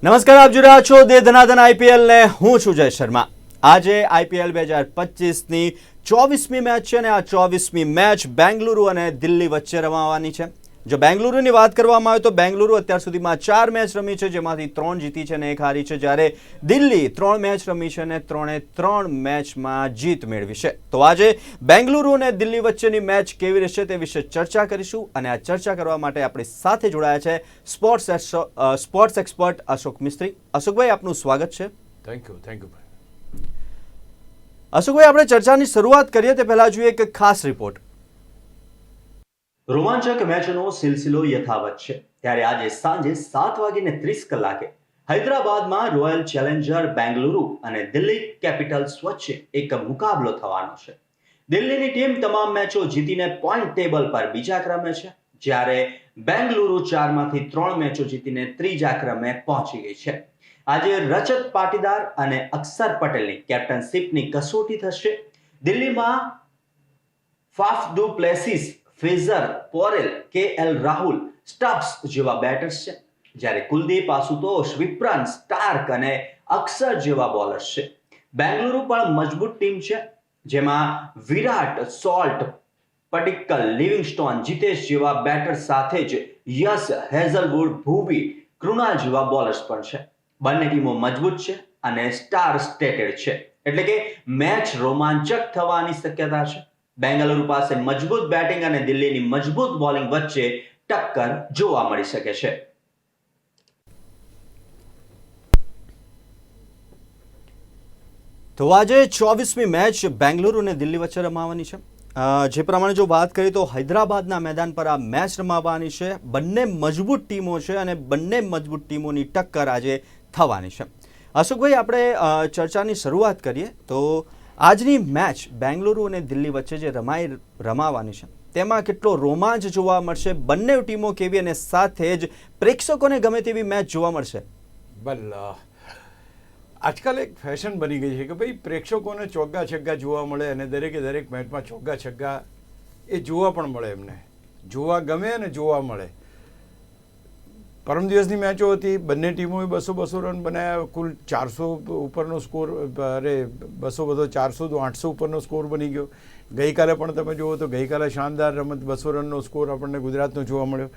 નમસ્કાર, આપ જોઈ રહ્યા છો દે ધનાધન આઈપીએલ ને હું છું જય શર્મા. આજે આઈપીએલ 2025ની 24મી મેચ છે અને આ 24મી મેચ બેંગલુરુ અને દિલ્હી વચ્ચે રમાવાની છે. જો બેંગલુરુની વાત કરવામાં આવે તો બેંગલુરુ અત્યાર સુધીમાં 4 મેચ રમી છે, જેમાંથી 3 જીતી છે અને 1 હારી છે, જ્યારે દિલ્હી 3 મેચ રમી છે અને 3 મેચમાં જીત મેળવી છે. તો આજે બેંગલુરુ અને દિલ્હી વચ્ચેની મેચ કેવી રહેશે તે વિશે ચર્ચા કરીશું અને આ ચર્ચા કરવા માટે આપણી સાથે જોડાયા છે સ્પોર્ટ્સ એક્સપર્ટ અશોક મિસ્ત્રી. અશોકભાઈ, આપનું સ્વાગત છે. થેન્ક યુ ભાઈ. અશોકભાઈ, આપણે ચર્ચાની શરૂઆત કરીએ તે પહેલા જોઈએ એક ખાસ રિપોર્ટ. રોમાંચક મેચનો સિલસિલો યથાવત છે, ત્યારે આજે સાંજે 7:30 હૈદરાબાદમાં રોયલ ચેલેન્જર બેંગલુરુ અને દિલ્હી કેપિટલ્સ વચ્ચે એક મુકાબલો થવાનો છે. દિલ્હીની ટીમ તમામ મેચો જીતીને પોઈન્ટ ટેબલ પર બીજા ક્રમે છે, જ્યારે બેંગલુરુ 4માંથી 3 મેચો જીતીને ત્રીજા ક્રમે પહોંચી ગઈ છે. આજે રજત પાટીદાર અને અક્ષર પટેલની કેપ્ટનશીપની કસોટી થશે. દિલ્હીમાં Faf du Plessis, Fraser, Porel, KL Rahul, Stubbs જેવા બેટર્સ છે, જ્યારે કુલદીપ, આશુતોષ, વિપ્રન, સ્ટાર્ક અને અક્ષર જેવા બોલર્સ છે. બેંગલુરુ પણ મજબૂત ટીમ છે, જેમાં વિરાટ, સોલ્ટ, પડિક્કલ, લિવિંગસ્ટોન, જીતેશ જેવા બેટર્સ સાથે જ યશ, હેઝલવુડ, ભુવી, કૃણાલ જેવા બોલર્સ પણ છે. બંને ટીમો મજબૂત છે અને સ્ટાર સ્ટેટેડ છે, એટલે કે મેચ રોમાંચક થવાની શક્યતા છે. બેંગલુરુ પાસે મજબૂત બેટિંગ અને દિલ્હીની મજબૂત બોલિંગ વચ્ચે ટક્કર જોવા મળી શકે છે. તો આજે 24મી મેચ બેંગલુરુ અને દિલ્હી વચ્ચે રમાવાની છે. જે પ્રમાણે જો વાત કરીએ તો હૈદરાબાદના મેદાન પર આ મેચ રમાવાની છે. બંને મજબૂત ટીમો છે અને બંને મજબૂત ટીમોની ટક્કર આજે થવાની છે. અશોકભાઈ, આપણે ચર્ચાની શરૂઆત કરીએ તો આજની મેચ બેંગલુરુ અને દિલ્હી વચ્ચે જે રમાવાની છે તેમાં કેટલો રોમાંચ જોવા મળશે, બંને ટીમો કેવી અને સાથે જ પ્રેક્ષકોને ગમે તેવી મેચ જોવા મળશે? આજકાલ એક ફેશન બની ગઈ છે કે ભાઈ પ્રેક્ષકોને ચોગ્ગા છગ્ગા જોવા મળે અને દરેક મેચમાં ચોગ્ગા છગ્ગા એ જોવા પણ મળે, એમને જોવા ગમે અને જોવા મળે. પરમ દિવસની મેચો હતી, બંને ટીમોએ 200 રન બનાવ્યા, કુલ 400 ઉપરનો સ્કોર, 400 તો 800 ઉપરનો સ્કોર બની ગયો. ગઈકાલે પણ તમે જુઓ તો ગઈકાલે શાનદાર રમત, 200 રનનો સ્કોર આપણને ગુજરાતનો જોવા મળ્યો.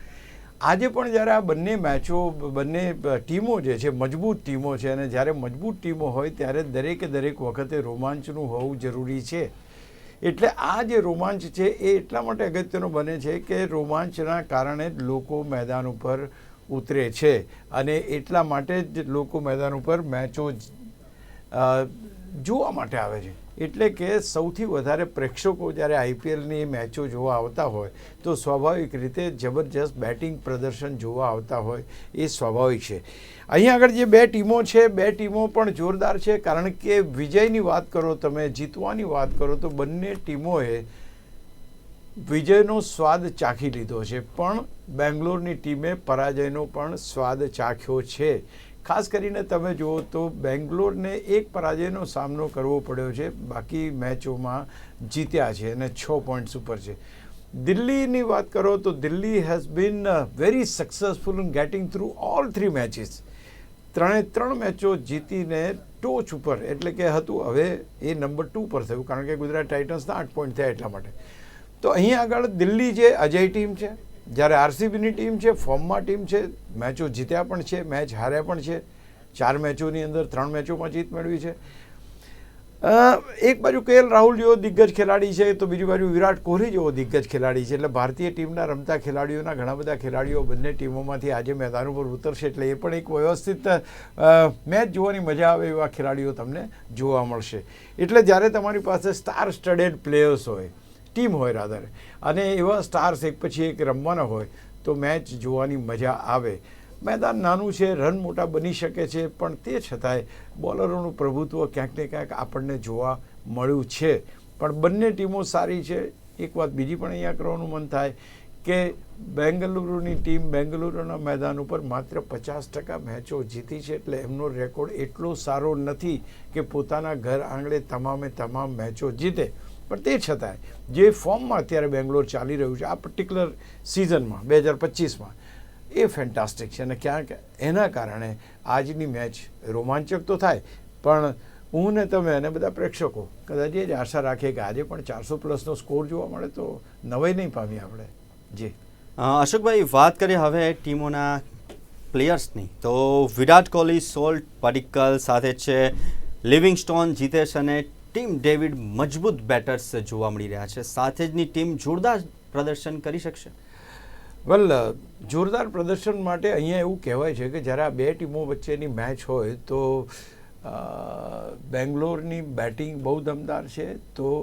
આજે પણ જ્યારે આ બંને મેચો, બંને ટીમો જે છે મજબૂત ટીમો છે, અને જ્યારે મજબૂત ટીમો હોય ત્યારે દરેક વખતે રોમાંચનું હોવું જરૂરી છે. એટલે આ જે રોમાંચ છે એ એટલા માટે અગત્યનો બને છે કે રોમાંચના કારણે જ લોકો મેદાન ઉપર ઉતરે છે, અને એટલા માટે જ લોકો મેદાન ઉપર મેચો જોવા માટે આવે છે. એટલે કે સૌથી વધારે પ્રેક્ષકો જ્યારે આઈપીએલની મેચો જોવા આવતા હોય તો સ્વાભાવિક રીતે જબરજસ્ત બેટિંગ પ્રદર્શન જોવા આવતા હોય એ સ્વાભાવિક છે. અહીંયા આગળ જે બે ટીમો છે, બે ટીમો પણ જોરદાર છે, કારણ કે વિજયની વાત કરો, તમે જીતવાની વાત કરો તો બંને ટીમોએ વિજયનો સ્વાદ ચાખી લીધો છે, પણ બેંગ્લોરની ટીમે પરાજયનો પણ સ્વાદ ચાખ્યો છે. ખાસ કરીને તમે જુઓ તો બેંગ્લોરને એક પરાજયનો સામનો કરવો પડ્યો છે, બાકી મેચોમાં જીત્યા છે અને 6 પોઈન્ટ્સ ઉપર છે. દિલ્હીની વાત કરો તો Delhi has been very successful in getting through all 3 matches. 3 મેચો જીતીને ટોચ ઉપર, એટલે કે હતું, હવે એ નંબર 2 પર થયું, કારણ કે ગુજરાત ટાઇટન્સના 8 પોઈન્ટ થયા એટલા માટે. તો અહીંયા આગળ દિલ્હી જે અજય ટીમ છે, જ્યારે આરસીબીની ટીમ છે, ફોર્મમાં ટીમ છે, મેચો જીત્યા પણ છે, મેચ હાર્યા પણ છે. 4 મેચોની અંદર 3 મેચોમાં જીત મેળવી છે. એક બાજુ કેએલ રાહુલ જેવો દિગ્ગજ ખેલાડી છે, તો બીજી બાજુ વિરાટ કોહલી જેવો દિગ્ગજ ખેલાડી છે. એટલે ભારતીય ટીમના રમતા ખેલાડીઓના ઘણા બધા ખેલાડીઓ બંને ટીમોમાંથી આજે મેદાન ઉપર ઉતરશે, એટલે એ પણ એક વ્યવસ્થિત મેચ જોવાની મજા આવે એવા ખેલાડીઓ તમને જોવા મળશે. એટલે જ્યારે તમારી પાસે સ્ટાર સ્ટડેડ પ્લેયર્સ હોય, ટીમ હોય રાધર, અને એવા સ્ટાર્સ એક પછી એક રમવાના હોય તો મેચ જોવાની મજા આવે. મેદાન નાનું છે, રન મોટા બની શકે છે, પણ તે છતાંય બોલરોનું પ્રભુત્વ ક્યાંક ને ક્યાંક આપણને જોવા મળ્યું છે. પણ બંને ટીમો સારી છે. એક વાત બીજી પણ અહીંયા કરવાનું મન થાય કે બેંગલુરુની ટીમ બેંગલુરુના મેદાન ઉપર માત્ર 50% મેચો જીતી છે, એટલે એમનો રેકોર્ડ એટલો સારો નથી કે પોતાના ઘર આંગણે તમામ મેચો જીતે. પણ તે છતાંય જે ફોર્મમાં અત્યારે બેંગ્લોર ચાલી રહ્યું છે આ પર્ટિક્યુલર સિઝનમાં 2025માં, એ ફેન્ટાસ્ટિક છે અને ક્યાંક એના કારણે આજની મેચ રોમાંચક તો થાય, પણ હું ને તમે અને બધા પ્રેક્ષકો કદાચ એ જ આશા રાખીએ કે આજે પણ 400+ સ્કોર જોવા મળે તો નવાઈ નહીં પામીએ આપણે. જી અશોકભાઈ, વાત કરીએ હવે ટીમોના પ્લેયર્સની, તો વિરાટ કોહલી, સોલ્ટ, પડિક્કલ સાથે છે લિવિંગસ્ટોન, જીતેશ અને ટીમ ડેવિડ મજબૂત બેટર્સ જોવા મળી રહ્યા છે. સાથે જની ટીમ જોરદાર પ્રદર્શન કરી શકશે? વેલ, જોરદાર પ્રદર્શન માટે અહીંયા એવું કહેવાય છે કે જ્યારે આ બે ટીમો વચ્ચેની મેચ હોય તો બેંગ્લોરની બેટિંગ બહુ દમદાર છે તો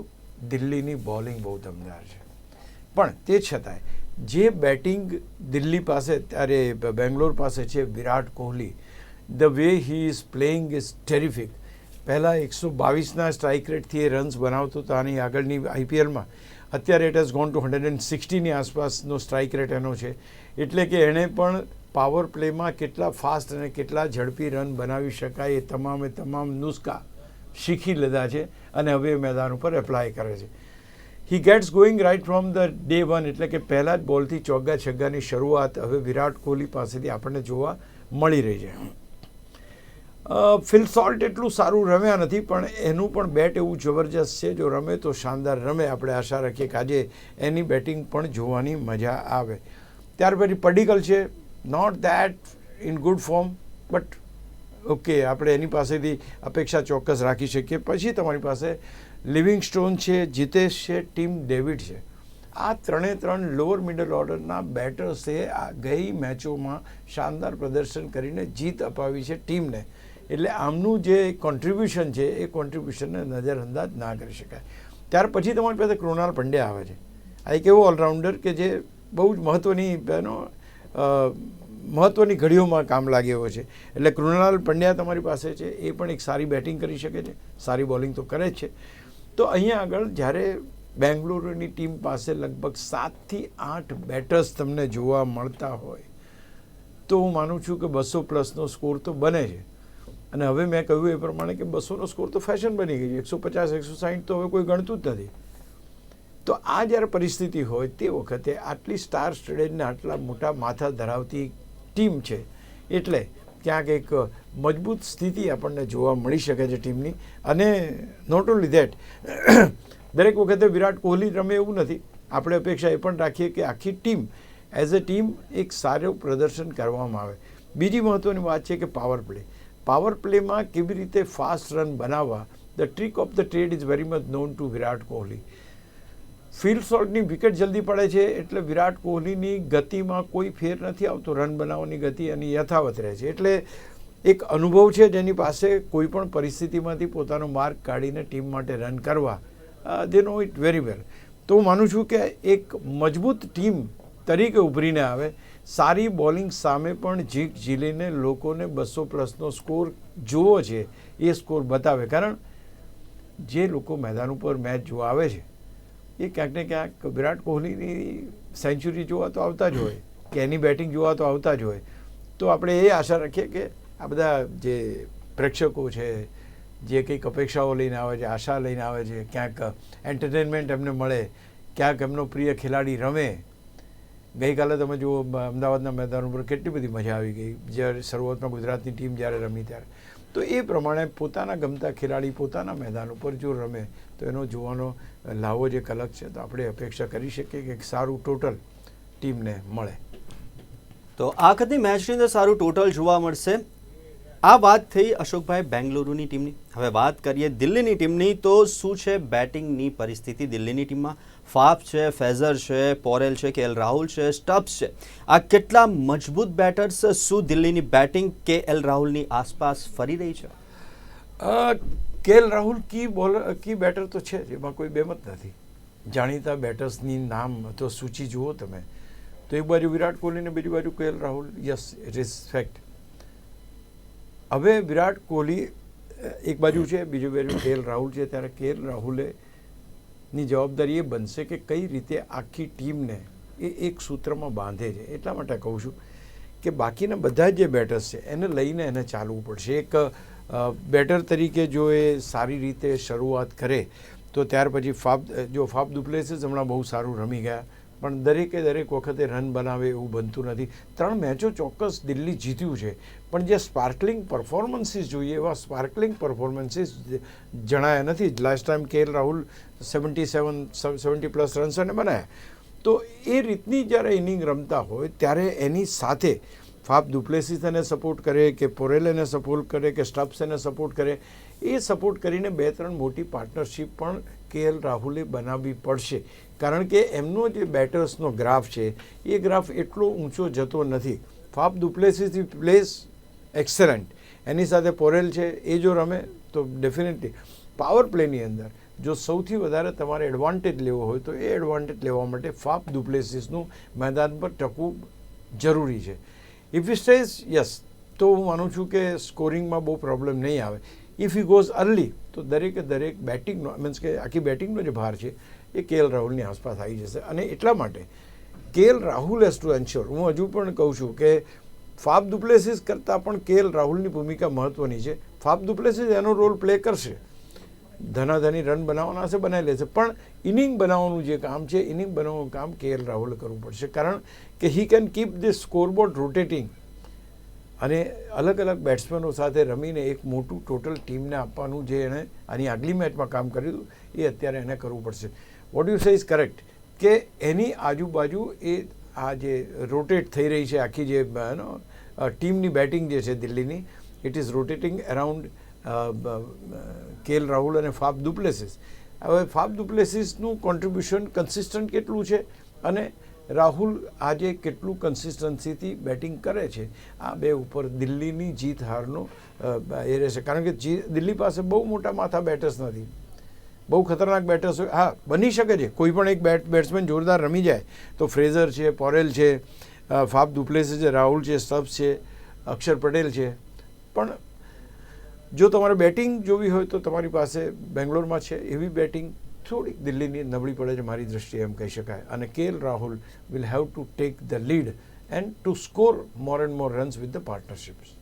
દિલ્હીની બોલિંગ બહુ દમદાર છે. પણ તે છતાંય જે બેટિંગ દિલ્હી પાસે ત્યારે બેંગ્લોર પાસે છે Virat Kohli, the way he is playing is terrific. પહેલાં 122ના સ્ટ્રાઇક રેટથી એ રન્સ બનાવતો હતો આની આગળની IPLમાં. અત્યારે ઇટ હેઝ ગોન ટુ 160ની આસપાસનો સ્ટ્રાઇક રેટ એનો છે. એટલે કે એણે પણ પાવર પ્લેમાં કેટલા ફાસ્ટ અને કેટલા ઝડપી રન બનાવી શકાય એ તમામ નુસ્ખા શીખી લીધા છે અને હવે મેદાન ઉપર એપ્લાય કરે છે. He gets going right from the day 1, એટલે કે પહેલા જ બોલથી ચોગ્ગા છગ્ગાની શરૂઆત હવે વિરાટ કોહલી પાસેથી આપણને જોવા મળી રહી છે. ફિલ સોલ્ટ એટલું સારું રમ્યા નથી, પણ એનું પણ બેટ એવું જબરજસ્ત છે. જો રમે તો શાનદાર રમે. આપણે આશા રાખીએ કે આજે એની બેટિંગ પણ જોવાની મજા આવે. ત્યાર પછી પડિક્કલ છે, not that in good form, but okay, આપણે એની પાસેથી અપેક્ષા ચોક્કસ રાખી શકીએ. પછી તમારી પાસે લિવિંગસ્ટોન છે, જીતેશ છે, ટીમ ડેવિડ છે. આ ત્રણ લોઅર મિડલ ઓર્ડરના બેટર્સે આ ગઈ મેચોમાં શાનદાર પ્રદર્શન કરીને જીત અપાવી છે ટીમને. એટલે આમનું જે કોન્ટ્રીબ્યુશન છે એ કોન્ટ્રીબ્યુશનને નજરઅંદાજ ના કરી શકાય. ત્યાર પછી તમારી પાસે કૃણાલ પંડ્યા આવે છે. આ એક એવો ઓલરાઉન્ડર કે જે બહુ જ મહત્ત્વની ઘડીઓમાં કામ લાગે એવો છે. એટલે કૃણાલ પંડ્યા તમારી પાસે છે, એ પણ એક સારી બેટિંગ કરી શકે છે, સારી બોલિંગ તો કરે જ છે. તો અહીંયા આગળ જ્યારે બેંગ્લુરુની ટીમ પાસે લગભગ 7થી 8 બેટર્સ તમને જોવા મળતા હોય તો હું માનું છું કે 200+ સ્કોર તો બને છે. અને હવે મેં કહ્યું એ પ્રમાણે કે 200નો સ્કોર તો ફેશન બની ગઈ છે. 150, 160 તો હવે કોઈ ગણતું જ નથી. તો આ જ્યારે પરિસ્થિતિ હોય તે વખતે આટલી સ્ટાર સ્ટડેડને આટલા મોટા માથા ધરાવતી ટીમ છે એટલે ક્યાંક એક મજબૂત સ્થિતિ આપણને જોવા મળી શકે છે ટીમની. અને નોટ ઓનલી ધેટ, દરેક વખતે વિરાટ કોહલી રમે એવું નથી. આપણે અપેક્ષા એ પણ રાખીએ કે આખી ટીમ એઝ અ ટીમ એક સારું પ્રદર્શન કરવામાં આવે. બીજી મહત્ત્વની વાત છે કે પાવર પ્લેમાં કેવી રીતે ફાસ્ટ રન બનાવવા, the trick of the trade is very much known to Virat Kohli. Phil સોલ્ટની વિકેટ જલ્દી પડે છે એટલે વિરાટ કોહલીની ગતિમાં કોઈ ફેર નથી આવતો. રન બનાવવાની ગતિ એની યથાવત રહે છે. એટલે એક અનુભવ છે જેની પાસે કોઈ પણ પરિસ્થિતિમાંથી પોતાનો માર્ગ કાઢીને ટીમ માટે રન કરવા, દે નો ઇટ વેરી વેલ. તો હું માનું છું કે એક મજબૂત ટીમ તરીકે ઉભરીને આવે, સારી બોલિંગ સામે પણ જીત ઝીલીને લોકોને 200+નો સ્કોર જોવો છે એ સ્કોર બતાવે. કારણ જે લોકો મેદાન ઉપર મેચ જોવા આવે છે એ ક્યાંક ને ક્યાંક વિરાટ કોહલીની સેન્ચુરી જોવા તો આવતા જ હોય કે એની બેટિંગ જોવા તો આવતા જ હોય. તો આપણે એ આશા રાખીએ કે આ બધા જે પ્રેક્ષકો છે જે કંઈક અપેક્ષાઓ લઈને આવે છે, આશા લઈને આવે છે, ક્યાંક એન્ટરટેનમેન્ટ એમને મળે, ક્યાંક એમનો પ્રિય ખેલાડી રમે. ગઈકાલે તમે જુઓ અમદાવાદના મેદાન ઉપર કેટલી બધી મજા આવી ગઈ જ્યારે શરૂઆતમાં ગુજરાતની ટીમ જ્યારે રમી ત્યારે. તો એ પ્રમાણે પોતાના ગમતા ખેલાડી પોતાના મેદાન ઉપર જો રમે તો એનો જોવાનો લાવો જે કલક છે તો આપણે અપેક્ષા કરી શકીએ કે એક સારું ટોટલ ટીમને મળે. તો આ વખતની મેચની અંદર સારું ટોટલ જોવા મળશે. આ વાત થઈ અશોકભાઈ બેંગલુરુની ટીમની. હવે વાત કરીએ દિલ્હીની ટીમની. તો શું છે બેટિંગની પરિસ્થિતિ દિલ્હીની ટીમમાં? ફાફ છે, ફેઝર છે, પોરેલ છે, KL રાહુલ છે, સ્ટબ્સ છે. આ કેટલા મજબૂત બેટર્સ? શું દિલ્હીની બેટિંગ KL રાહુલની આસપાસ ફરી રહી છે? KL રાહુલ કી બેટર તો છે, એમાં કોઈ બેમત નથી. જાણીતા બેટર્સની નામ તો સૂચિ જુઓ તમે તો એક બાજુ વિરાટ કોહલી ને બીજી બાજુ KL Rahul. Yes, it is fact. હવે વિરાટ કોહલી એક બાજુ છે, બીજી બાજુ KL રાહુલ છે. ત્યારે KL રાહુલે ની જવાબદારી એ બનશે કે કઈ રીતે આખી ટીમને એ એક સૂત્રમાં બાંધે છે. એટલા માટે કહું છું કે બાકીના બધા જે બેટર્સ છે એને લઈને એને ચાલવું પડશે. એક બેટર તરીકે જો એ સારી રીતે શરૂઆત કરે તો ત્યાર પછી ફાફ ડુ પ્લેસિસ હમણાં બહુ સારું રમી ગયા, પણ દરેક વખતે રન બનાવે એવું બનતું નથી. 3 મેચો ચોક્કસ દિલ્હી જીત્યું છે, પણ જે સ્પાર્કલિંગ પરફોર્મન્સીસ જોઈએ એવા સ્પાર્કલિંગ પરફોર્મન્સીસ જણાયા નથી. Last time KL Rahul 70+ runs અને બનાવ્યા. તો એ રીતની જ્યારે ઇનિંગ રમતા હોય ત્યારે એની સાથે ફાફ ડુપ્લેસિસ એને સપોર્ટ કરે કે પોરેલ એને સપોર્ટ કરે કે સ્ટબ્સ એને સપોર્ટ કરે, એ સપોર્ટ કરીને 2-3 મોટી પાર્ટનરશિપ પણ KL રાહુલે બનાવવી પડશે. કારણ કે એમનો જે બેટર્સનો ગ્રાફ છે એ ગ્રાફ એટલો ઊંચો જતો નથી. ફાફ ડુપ્લેસિસ પ્લેસ એક્સેલન્ટ, એની સાથે પોરેલ છે, એ જો રમે તો ડેફિનેટલી પાવર પ્લેની અંદર જો સૌથી વધારે તમારે એડવાન્ટેજ લેવો હોય તો એ એડવાન્ટેજ લેવા માટે ફાફ ડુપ્લેસિસનું મેદાન પર ટકવું જરૂરી છે. ઇફ ઇ સ્ટેઝ યસ, તો હું માનું છું કે સ્કોરિંગમાં બહુ પ્રોબ્લેમ નહીં આવે. ઇફ હી ગોઝ અર્લી તો દરેક બેટિંગનો મીન્સ કે આખી બેટિંગનો જે ભાર છે એ KL રાહુલની આસપાસ આવી જશે. અને એટલા માટે KL Rahul has two ensure, હું હજુ પણ કહું છું કે ફાફ ડુપ્લેસિસ કરતાં પણ KL રાહુલની ભૂમિકા મહત્ત્વની છે. ફાફ ડુપ્લેસિસ એનો રોલ પ્લે કરશે, ધનાધની રન બનાવવાના હશે, બનાવી લેશે, પણ ઇનિંગ બનાવવાનું જે કામ છે, ઇનિંગ બનાવવાનું કામ KL રાહુલે કરવું પડશે. કારણ કે he can keep this scoreboard rotating અને અલગ બેટ્સમેનો સાથે રમીને એક મોટું ટોટલ ટીમને આપવાનું જે એણે આની આગલી મેચમાં કામ કર્યું હતું એ અત્યારે એને કરવું પડશે. What you say is correct કે એની આજુબાજુ એ આ જે રોટેટ થઈ રહી છે આખી જે ટીમની બેટિંગ જે છે દિલ્હીની, it is rotating around KL Rahul અને ફાફ ડુપ્લેસિસ. હવે ફાફ ડુપ્લેસિસનું કોન્ટ્રીબ્યુશન કન્સિસ્ટન્ટ કેટલું છે અને રાહુલ આજે કેટલું કન્સિસ્ટન્સીથી બેટિંગ કરે છે, આ બે ઉપર દિલ્હીની જીત હારનો એ રહેશે. કારણ કે દિલ્હી પાસે બહુ મોટા માથા બેટર્સ નથી, બહુ ખતરનાક બેટર્સ હોય. હા, બની શકે છે કોઈ પણ એક બેટ્સમેન જોરદાર રમી જાય તો ફ્રેઝર છે, પોરેલ છે, ફાફ ડુપ્લેસિસ છે, રાહુલ છે, સ્ટબ્સ છે, અક્ષર પટેલ છે. પણ જો તમારે બેટિંગ જોવી હોય તો તમારી પાસે બેંગ્લોરમાં છે એવી બેટિંગ થોડીક દિલ્હીની નબળી પડે છે મારી દૃષ્ટિએ એમ કહી શકાય. અને KL Rahul will have to take the lead and to score more and more runs with the partnerships.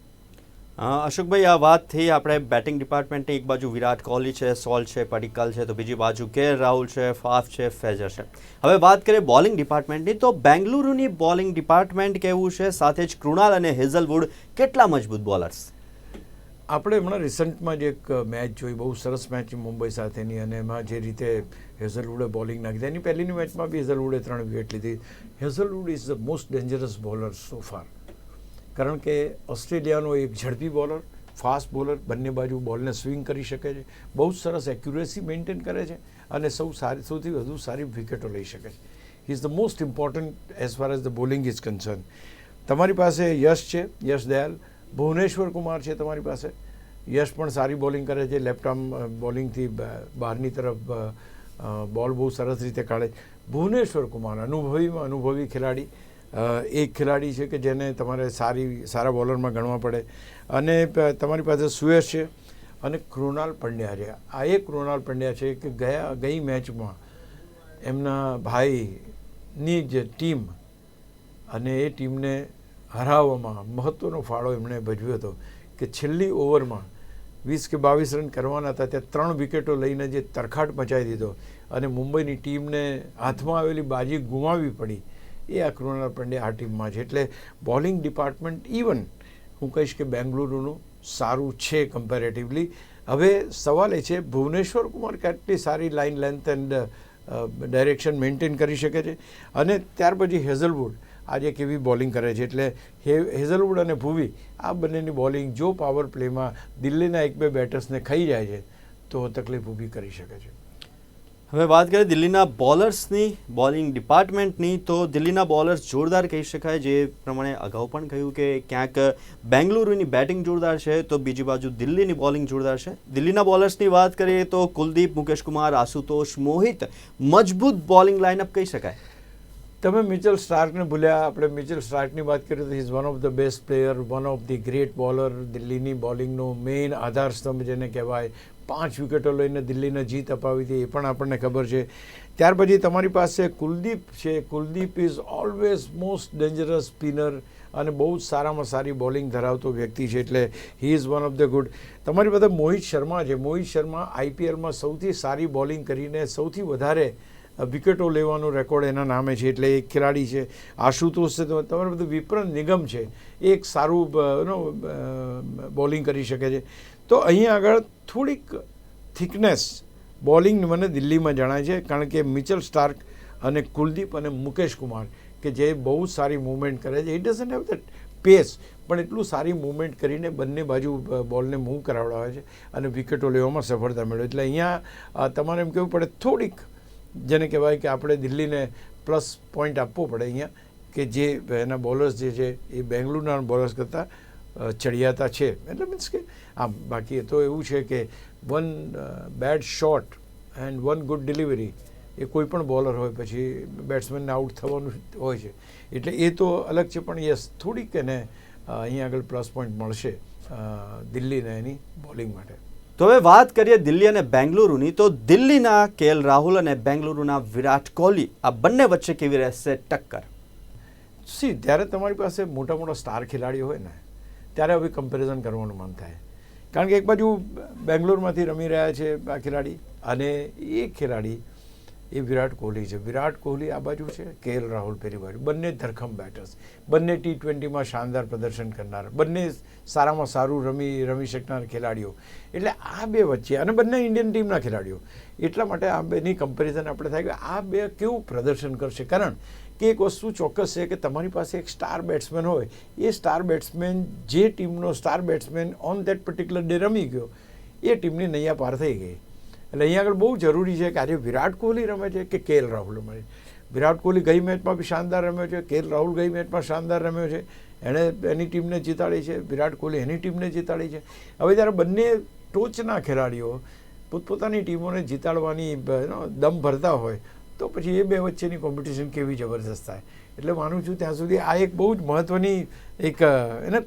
અશોકભાઈ, આ વાત થઈ આપણે બેટિંગ ડિપાર્ટમેન્ટની. એક બાજુ વિરાટ કોહલી છે, સોલ છે, પડિક્કલ છે, તો બીજી બાજુ KL રાહુલ છે, ફાફ છે, ફ્રેઝર છે. હવે વાત કરીએ બોલિંગ ડિપાર્ટમેન્ટની, તો બેંગલુરુની બોલિંગ ડિપાર્ટમેન્ટ કેવું છે, સાથે જ કૃણાલ અને હેઝલવુડ કેટલા મજબૂત બોલર્સ? આપણે હમણાં રિસન્ટમાં જ એક મેચ જોઈ, બહુ સરસ મેચ મુંબઈ સાથેની, અને એમાં જે રીતે હેઝલવુડે બોલિંગ નાખી હતી, એની પહેલીની મેચમાં બી હેઝલવુડે 3 વિકેટ લીધી. Hazlewood is the most dangerous bowler so far. કારણ કે ઓસ્ટ્રેલિયાનો એક ઝડપી બોલર, ફાસ્ટ બોલર, બંને બાજુ બોલને સ્વિંગ કરી શકે છે, બહુ સરસ એક્યુરેસી મેન્ટેન કરે છે અને સૌથી વધુ સારી વિકેટો લઈ શકે છે. He is the most important as far as the bowling is concern. તમારી પાસે યશ છે, યશ દયાલ, ભુવનેશ્વર કુમાર છે તમારી પાસે. યશ પણ સારી બોલિંગ કરે છે, લેફ્ટ આર્મ બોલિંગથી બહારની તરફ બોલ બહુ સરસ રીતે કાઢે. ભુવનેશ્વર કુમાર અનુભવી ખેલાડી, એક ખેલાડી છે કે જેને તમારે સારા બોલરમાં ગણવા પડે. અને તમારી પાસે સુયશ છે અને કૃણાલ પંડ્યા છે. આ એક કૃણાલ પંડ્યા છે કે ગઈ મેચમાં એમના ભાઈની જે ટીમ અને એ ટીમને હરાવવામાં મહત્ત્વનો ફાળો એમણે ભજવ્યો હતો કે છેલ્લી ઓવરમાં 20 કે 22 રન કરવાના હતા ત્યાં 3 વિકેટો લઈને જે તરખાટ મચાવી દીધો અને મુંબઈની ટીમને હાથમાં આવેલી બાજી ગુમાવવી પડી, એ આ કૃણાલ પંડ્યા આ ટીમમાં છે. એટલે બોલિંગ ડિપાર્ટમેન્ટ ઇવન હું કહીશ કે બેંગલુરુનું સારું છે કમ્પેરેટિવલી. હવે સવાલ એ છે ભુવનેશ્વર કુમાર કેટલી સારી line length and direction maintain કરી શકે છે, અને ત્યાર પછી હેઝલવુડ આજે કેવી બોલિંગ કરે છે. એટલે હેઝલવુડ અને ભુવી આ બંનેની બોલિંગ જો પાવર પ્લેમાં દિલ્હીના 1-2 બેટર્સને ખાઈ જાય છે તો તકલીફ ઊભી કરી શકે છે. હવે વાત કરીએ દિલ્હીના બોલર્સની, બોલિંગ ડિપાર્ટમેન્ટની, તો દિલ્હીના બોલર્સ જોરદાર કહી શકાય. જે પ્રમાણે અગાઉ પણ કહ્યું કે ક્યાંક બેંગલુરુની બેટિંગ જોરદાર છે તો બીજી બાજુ દિલ્હીની બોલિંગ જોરદાર છે. દિલ્હીના બોલર્સની વાત કરીએ તો કુલદીપ, મુકેશ કુમાર, આશુતોષ, મોહિત, મજબૂત બોલિંગ લાઇનઅપ કહી શકાય. તમે મિચેલ સ્ટાર્કને ભૂલ્યા. આપણે મિચેલ સ્ટાર્કની વાત કરીએ તો is one of the best player, one of the great bowler. દિલ્હીની બોલિંગનો મેઇન આધારસ્તંભ જેને કહેવાય, 5 વિકેટો લઈને દિલ્હીને જીત અપાવી હતી એ પણ આપણને ખબર છે. ત્યાર પછી તમારી પાસે કુલદીપ છે. Kuldeep is always most dangerous spinner અને બહુ જ સારામાં સારી બોલિંગ ધરાવતો વ્યક્તિ છે. એટલે he is one of the good. તમારી પાસે મોહિત શર્મા છે. મોહિત શર્મા IPLમાં સૌથી સારી બોલિંગ કરીને સૌથી વધારે વિકેટો લેવાનો રેકોર્ડ એના નામે છે, એટલે એક ખેલાડી છે. આશુતોષ છે, તો તમારે બધું વિપ્રન નિગમ છે, એ એક સારું બોલિંગ કરી શકે છે. તો અહીંયા આગળ થોડીક થિકનેસ બોલિંગ મને દિલ્હીમાં જણાય છે, કારણ કે મિચેલ સ્ટાર્ક અને કુલદીપ અને મુકેશ કુમાર કે જે બહુ સારી મૂવમેન્ટ કરે છે. ઇટ ડઝન્ટ હેવ ધેટ પેસ, પણ એટલું સારી મૂવમેન્ટ કરીને બંને બાજુ બોલને મૂવ કરાવડાવે છે અને વિકેટો લેવામાં સફળતા મેળવે. એટલે અહીંયા તમારે એમ કહેવું પડે થોડીક, જેને કહેવાય કે આપણે દિલ્હીને પ્લસ પોઈન્ટ આપવો પડે અહીંયા, કે જે એના બોલર્સ જે છે એ બેંગલુરુના બોલર્સ કરતાં ચડિયાતા છે. એટલે મીન્સ કે આમ બાકી તો એવું છે કે one bad shot and one good delivery એ કોઈ પણ બોલર હોય પછી બેટ્સમેનને આઉટ થવાનું હોય છે, એટલે એ તો અલગ છે. પણ યસ, થોડીક એને અહીંયા આગળ પ્લસ પોઈન્ટ મળશે દિલ્હીને એની બોલિંગ માટે. તો હવે વાત કરીએ દિલ્હી અને બેંગલુરુની, તો દિલ્હીના કેએલ રાહુલ અને બેંગલુરુના વિરાટ કોહલી, આ બંને વચ્ચે કેવી રહેશે ટક્કર? ત્યારે તમારી પાસે મોટા મોટા સ્ટાર ખેલાડીઓ હોય ને, ત્યારે હવે કમ્પેરિઝન કરવાનું મન થાય. કારણ કે એક બાજુ બેંગ્લોરમાંથી રમી રહ્યા છે આ ખેલાડી, અને એ ખેલાડી એ વિરાટ કોહલી છે. વિરાટ કોહલી આ બાજુ છે, કેએલ રાહુલ પેલી બાજુ. બંને ધરખમ બેટર્સ, બંને T20માં શાનદાર પ્રદર્શન કરનાર, બંને સારામાં સારું રમી શકનાર ખેલાડીઓ. એટલે આ બે વચ્ચે, અને બંને ઇન્ડિયન ટીમના ખેલાડીઓ, એટલા માટે આ બેની કમ્પેરિઝન આપણે થાય કે આ બે કેવું પ્રદર્શન કરશે. કારણ કે એક વસ્તુ ચોક્કસ છે કે તમારી પાસે એક સ્ટાર બેટ્સમેન હોય, એ સ્ટાર બેટ્સમેન જે ટીમનો star batsman on that particular day રમી ગયો, એ ટીમની નૈયા પાર થઈ ગઈ. એટલે અહીંયા આગળ બહુ જરૂરી છે કે આજે વિરાટ કોહલી રમે છે કે કેએલ રાહુલ રમે છે. વિરાટ કોહલી ગઈ મેચમાં બી શાનદાર રમ્યો છે, કેએલ રાહુલ ગઈ મેચમાં શાનદાર રમ્યો છે, એણે એની ટીમને જીતાડી છે, વિરાટ કોહલી એની ટીમને જીતાડી છે. હવે જ્યારે બંને ટોચના ખેલાડીઓ પોતપોતાની ટીમોને જીતાડવાની દમ ભરતા હોય, તો પછી એ બે વચ્ચેની કોમ્પિટિશન કેવી જબરદસ્ત થાય. એટલે માનું છું ત્યાં સુધી આ એક બહુ જ મહત્ત્વની એક એને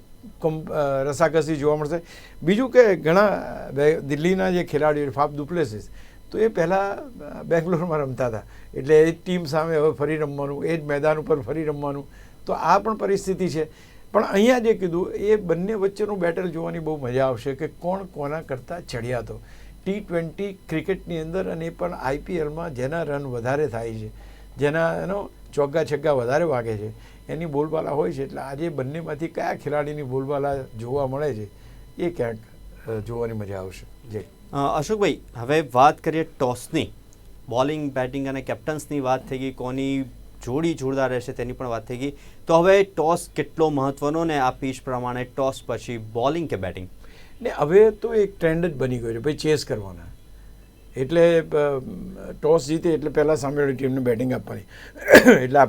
રસાકસી જોવા મળશે. બીજું કે ઘણા દિલ્હીના જે ખેલાડીઓ ફાફ દુ પ્લેસિસ, તો એ પહેલાં બેંગ્લોરમાં રમતા હતા, એટલે એ ટીમ સામે હવે ફરી રમવાનું, એ જ મેદાન ઉપર ફરી રમવાનું. તો આ પણ પરિસ્થિતિ છે. પણ અહીંયા જે કીધું એ બંને વચ્ચેનું બેટલ જોવાની બહુ મજા આવશે કે કોણ કોના કરતાં ચડિયાતો. T20 ક્રિકેટની અંદર, અને એ પણ IPLમાં જેના રન વધારે થાય છે, જેના ચોગ્ગા છગ્ગા વધારે વાગે છે, એની બોલબાલા હોય છે. એટલે આજે બંનેમાંથી કયા ખેલાડીની બોલબાલા જોવા મળે છે એ ક્યાંક જોવાની મજા આવશે. જે અશોકભાઈ, હવે વાત કરીએ ટોસની. બોલિંગ, બેટિંગ અને કેપ્ટન્સની વાત થઈ ગઈ, કોની જોડી જોરદાર રહેશે તેની પણ વાત થઈ ગઈ. તો હવે ટોસ કેટલો મહત્વનો, ને આ પીચ પ્રમાણે ટોસ પછી બોલિંગ કે બેટિંગ? ને હવે તો એક ટ્રેન્ડ જ બની ગયો છે ભાઈ, ચેસ કરવાના. એટલે ટોસ જીતે એટલે પહેલાં સામેવાળી ટીમને બેટિંગ આપવાની. એટલે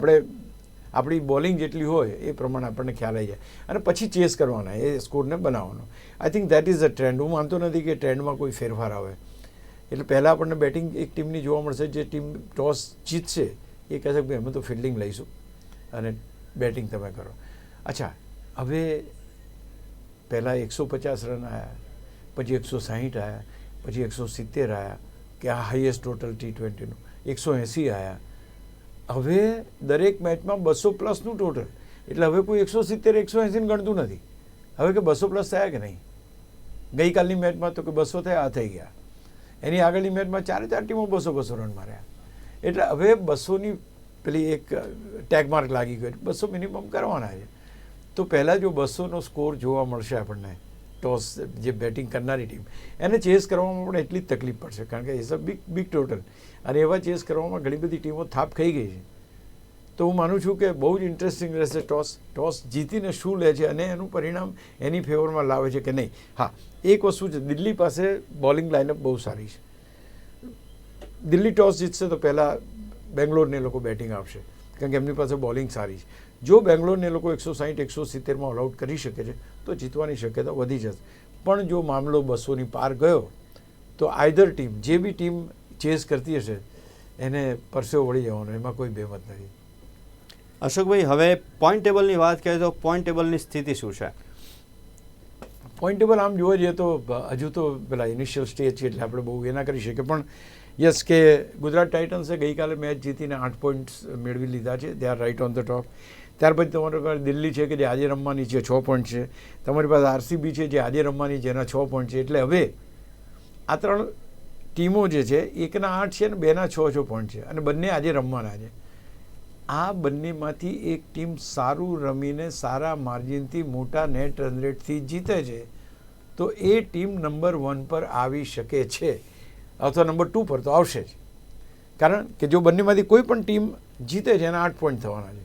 આપણી બોલિંગ જેટલી હોય એ પ્રમાણે આપણને ખ્યાલ આવી જાય, અને પછી ચેસ કરવાના, એ સ્કોરને બનાવવાનો. I think that is a trend. હું માનતો નથી કે ટ્રેન્ડમાં કોઈ ફેરફાર આવે. એટલે પહેલાં આપણને બેટિંગ એક ટીમની જોવા મળશે, જે ટીમ ટોસ જીતશે એ કહેશે કે ભાઈ અમે તો ફિલ્ડિંગ લઈશું અને બેટિંગ તમે કરો. અચ્છા, હવે પહેલાં 150 રન આવ્યા, પછી 160 આવ્યા, પછી 170 આવ્યા, કે આ હાઈએસ્ટ ટોટલ T20નું 180 આવ્યા. હવે દરેક મેચમાં 200 પ્લસનું ટોટલ. એટલે હવે કોઈ 170 180 ગણતું નથી. હવે કે 200 પ્લસ થયા કે નહીં. ગઈકાલની મેચમાં તો કે 200 થયા, આ થઈ ગયા. એની આગળની મેચમાં 4 ટીમો 200 રન માર્યા. એટલે હવે 200ની પેલી એક ટેગ માર્ક લાગી ગયો, 200 મિનિમમ કરવાના છે. તો પહેલાં જો 200નો સ્કોર જોવા મળશે આપણને, ટોસ જે બેટિંગ કરનારી ટીમ, એને ચેસ કરવામાં પણ એટલી જ તકલીફ પડશે, કારણ કે ઇટ્સ અ બિગ ટોટલ. અને એવા ચેસ કરવામાં ઘણી બધી ટીમો થાપ ખાઈ ગઈ છે. તો હું માનું છું કે બહુ જ ઇન્ટરેસ્ટિંગ રહેશે ટોસ જીતીને શું લે છે અને એનું પરિણામ એની ફેવરમાં લાવે છે કે નહીં. હા, એક વસ્તુ છે, દિલ્હી પાસે બોલિંગ લાઇનઅપ બહુ સારી છે. દિલ્હી ટોસ જીતશે તો પહેલાં બેંગ્લોરને લોકો બેટિંગ આપશે, કારણ કે એમની પાસે બોલિંગ સારી છે. જો બેંગ્લોરને લોકો 160 170માં ઓલ આઉટ કરી શકે છે તો જીતવાની શક્યતા વધી જશે. પણ જો મામલો 200ની પાર ગયો તો આઈધર ટીમ, જે બી ટીમ ચેસ કરતી હશે એને પરસેવો વળી જવાનો, એમાં કોઈ બેમત નથી. અશોકભાઈ, હવે પોઈન્ટ ટેબલની વાત કરીએ તો પોઈન્ટ ટેબલની સ્થિતિ શું છે? પોઈન્ટ ટેબલ આમ જોવા જઈએ તો હજુ તો પેલા ઇનિશિયલ સ્ટેજ છે, એટલે આપણે બહુ એ ના કરી શકીએ. પણ યસ, કે ગુજરાત ટાઇટન્સે ગઈકાલે મેચ જીતીને 8 પોઈન્ટ્સ મેળવી લીધા છે. They are right on the top. ત્યાર પછી તમારી પાસે દિલ્હી છે કે જે આજે રમવાની છે, 6 પોઈન્ટ છે. તમારી પાસે RCB છે જે આજે રમવાની છે, એના 6 પોઈન્ટ છે. એટલે હવે આ 3 ટીમો જે છે 1-8 છે અને 2-6 પોઈન્ટ છે અને બંને આજે રમવાના છે. આ બંનેમાંથી એક ટીમ સારું રમીને સારા માર્જિનથી મોટા નેટ રન રેટથી જીતે છે તો એ ટીમ નંબર 1 પર આવી શકે છે અથવા નંબર 2 પર તો આવશે જ. કારણ કે જો બંનેમાંથી કોઈ પણ ટીમ જીતે છે એના 8 પોઈન્ટ થવાના છે.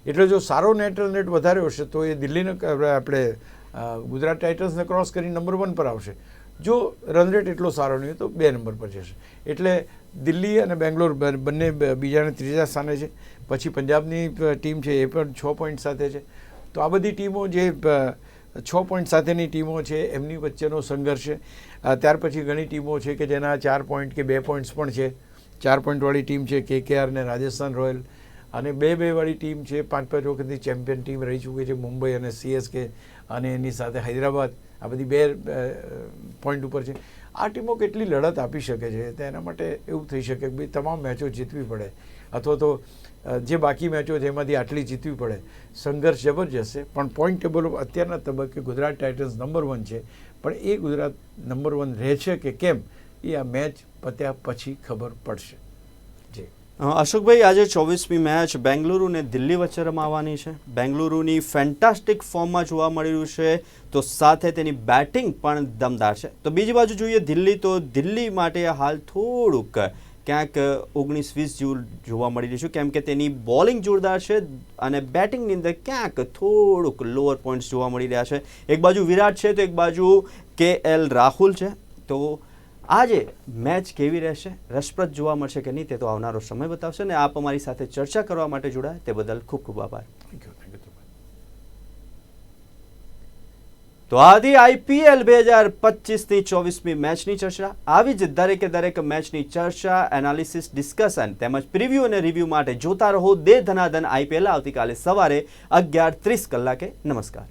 એટલે જો સારો નેટ રન રેટ વધારે હશે તો એ દિલ્હીને આપણે ગુજરાત ટાઇટન્સને ક્રોસ કરી નંબર 1 પર આવશે. જો રન રેટ એટલો સારો નહીં તો 2 નંબર પર જશે. એટલે દિલ્હી અને બેંગ્લોર બંને બીજા અને ત્રીજા સ્થાને છે. પછી પંજાબની ટીમ છે એ પણ 6 પોઈન્ટ સાથે છે. તો આ બધી ટીમો જે 6 પોઈન્ટ સાથેની ટીમો છે એમની વચ્ચેનો સંઘર્ષ છે. ત્યાર પછી ઘણી ટીમો છે કે જેના 4 પોઈન્ટ કે 2 પોઈન્ટ્સ પણ છે. 4 પોઈન્ટવાળી ટીમ છે KKR ને રાજસ્થાન રોયલ, અને 2-2 વાળી ટીમ છે 5-5 વખતની ચેમ્પિયન ટીમ રહી ચૂકી છે મુંબઈ અને CSK, અને એની સાથે હૈદરાબાદ. આ બધી 2 પોઈન્ટ ઉપર છે. આ ટીમો કેટલી લડત આપી શકે છે તો એના માટે એવું થઈ શકે કે ભાઈ તમામ મેચો જીતવી પડે અથવા તો જે બાકી મેચો છે એમાંથી આટલી જીતવી પડે. સંઘર્ષ જબરજસ્ત છે. પણ પોઈન્ટ ટેબલ અત્યારના તબક્કે ગુજરાત ટાઇટન્સ નંબર 1 છે. પણ એ ગુજરાત નંબર 1 રહે છે કે કેમ એ આ મેચ પત્યા પછી ખબર પડશે. જી અશોકભાઈ, આજે 24મી મેચ બેંગલુરુ અને દિલ્હી વચ્ચે રમાવાની છે. બેંગલુરુની ફેન્ટાસ્ટિક ફોર્મમાં જોવા મળી રહ્યું છે તો સાથે તેની બેટિંગ પણ દમદાર છે. તો બીજી બાજુ જોઈએ દિલ્હી, તો દિલ્હી માટે હાલ થોડુંક ક્યાંક 19-20 જેવું જોવા મળી રહ્યું છે કેમ કે તેની બોલિંગ જોરદાર છે અને બેટિંગની અંદર ક્યાંક થોડુંક લોઅર પોઈન્ટ્સ જોવા મળી રહ્યા છે. એક બાજુ વિરાટ છે તો એક બાજુ KL રાહુલ છે. તો આજે મેચ કેવી રહેશે, રસપ્રદ જોવા મળશે કે નહીં તે તો આવનારો સમય બતાવશે. ને આપ અમારી સાથે ચર્ચા કરવા માટે જોડાયા તે બદલ ખૂબ ખૂબ આભાર. Thank you. તો આથી IPL 2025ની 24મી મેચની ચર્ચા, આવી જ દરેક મેચની ચર્ચા, એનાલિસિસ, ડિસ્કશન તેમજ પ્રિવ્યૂ અને રિવ્યૂ માટે જોતા રહો દે ધનાધન IPL આવતીકાલે સવારે 11:30 કલાકે. નમસ્કાર.